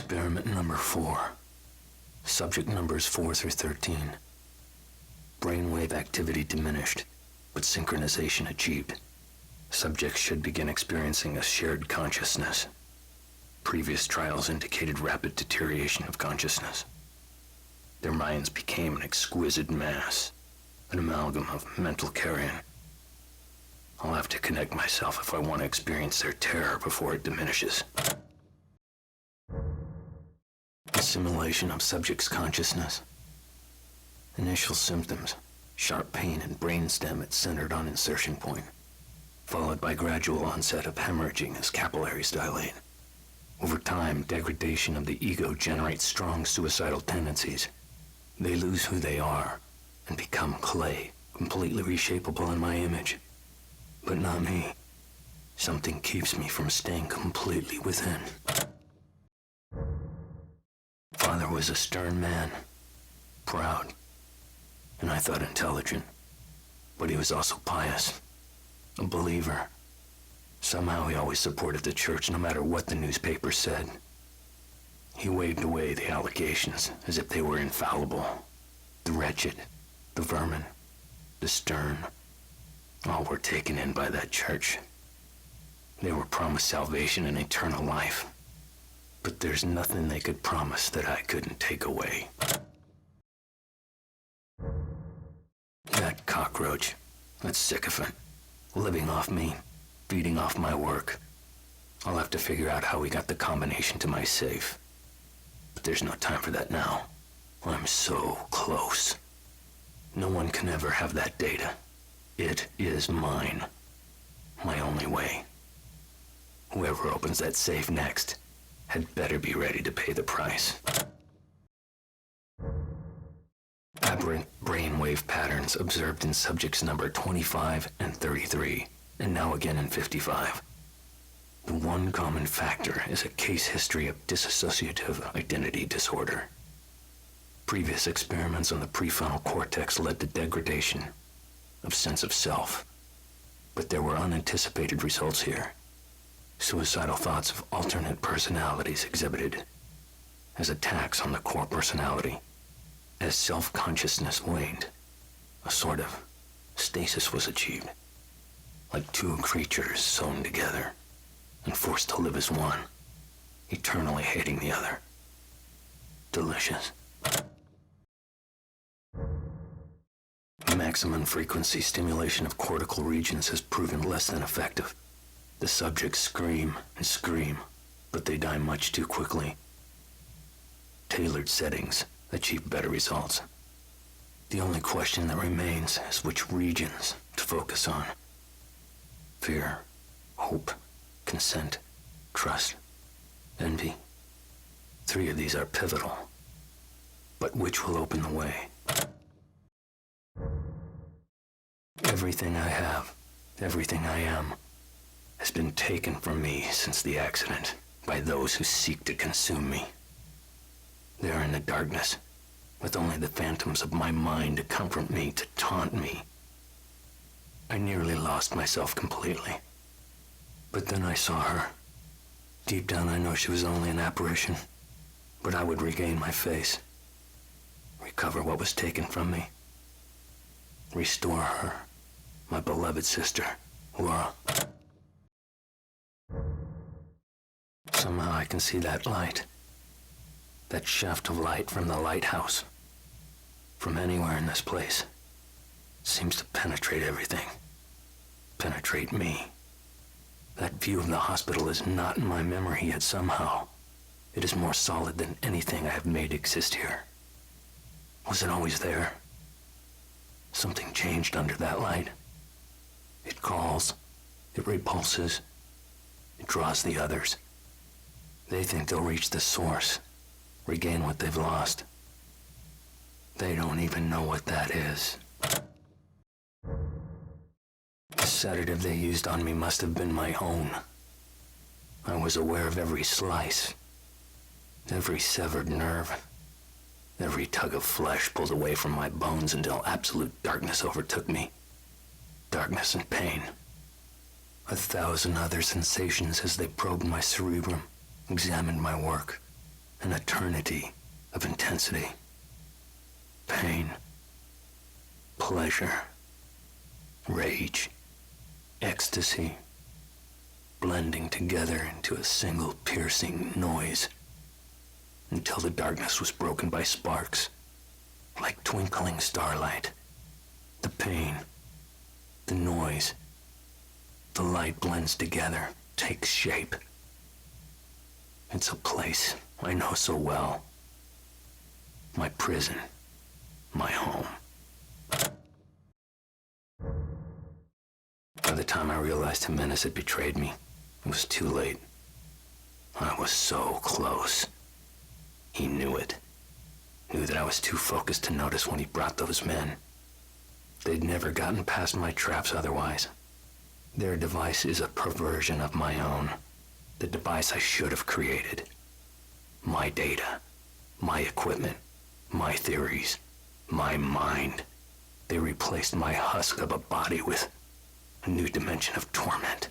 Experiment number 4. Subject numbers 4 through 13. Brainwave activity diminished, but synchronization achieved. Subjects should begin experiencing a shared consciousness. Previous trials indicated rapid deterioration of consciousness. Their minds became an exquisite mass, an amalgam of mental carrion. I'll have to connect myself if I want to experience their terror before it diminishes. Assimilation of subject's consciousness. Initial symptoms: sharp pain and brainstem centered on insertion point, followed by gradual onset of hemorrhaging as capillaries dilate. Over time, degradation of the ego generates strong suicidal tendencies. They lose who they are and become clay, completely reshapeable in my image. But not me. Something keeps me from staying completely within. Father was a stern man, proud, and I thought intelligent. But he was also pious, a believer. Somehow he always supported the church no matter what the newspaper said. He waved away the allegations as if they were infallible. The wretched, the vermin, the stern, all were taken in by that church. They were promised salvation and eternal life. But there's nothing they could promise that I couldn't take away. That cockroach, that sycophant, living off me, feeding off my work. I'll have to figure out how we got the combination to my safe. But there's no time for that now. I'm so close. No one can ever have that data. It is mine. My only way. Whoever opens that safe next had better be ready to pay the price. Aberrant brainwave patterns observed in subjects number 25 and 33, and now again in 55. The one common factor is a case history of dissociative identity disorder. Previous experiments on the prefrontal cortex led to degradation of sense of self, but there were unanticipated results here. Suicidal thoughts of alternate personalities exhibited as attacks on the core personality. As self-consciousness waned, a sort of stasis was achieved, like two creatures sewn together and forced to live as one, eternally hating the other. Delicious. Maximum frequency stimulation of cortical regions has proven less than effective. The subjects scream and scream, but they die much too quickly. Tailored settings achieve better results. The only question that remains is which regions to focus on. Fear, hope, consent, trust, envy. 3 of these are pivotal. But which will open the way? Everything I have, everything I am, has been taken from me since the accident by those who seek to consume me. They are in the darkness, with only the phantoms of my mind to comfort me, to taunt me. I nearly lost myself completely. But then I saw her. Deep down I know she was only an apparition, but I would regain my face, recover what was taken from me, restore her, my beloved sister, Laura. Somehow I can see that light. That shaft of light from the lighthouse, from anywhere in this place, seems to penetrate everything, penetrate me. That view of the hospital is not in my memory, yet somehow it is more solid than anything I have made exist here. Was it always there? Something changed under that light. It calls, it repulses, it draws the others. They think they'll reach the source, regain what they've lost. They don't even know what that is. The sedative they used on me must have been my own. I was aware of every slice, every severed nerve, every tug of flesh pulled away from my bones until absolute darkness overtook me. Darkness and pain. 1,000 other sensations as they probed my cerebrum, examined my work, An eternity of intensity. Pain. Pleasure. Rage. Ecstasy. Blending together into a single piercing noise. Until the darkness was broken by sparks. Like twinkling starlight. The pain. The noise. The light blends together, takes shape. It's a place I know so well. My prison. My home. By the time I realized Jimenez had betrayed me, it was too late. I was so close. He knew it. Knew that I was too focused to notice when he brought those men. They'd never gotten past my traps otherwise. Their device is a perversion of my own. The device I should have created. My data. My equipment. My theories. My mind. They replaced my husk of a body with a new dimension of torment.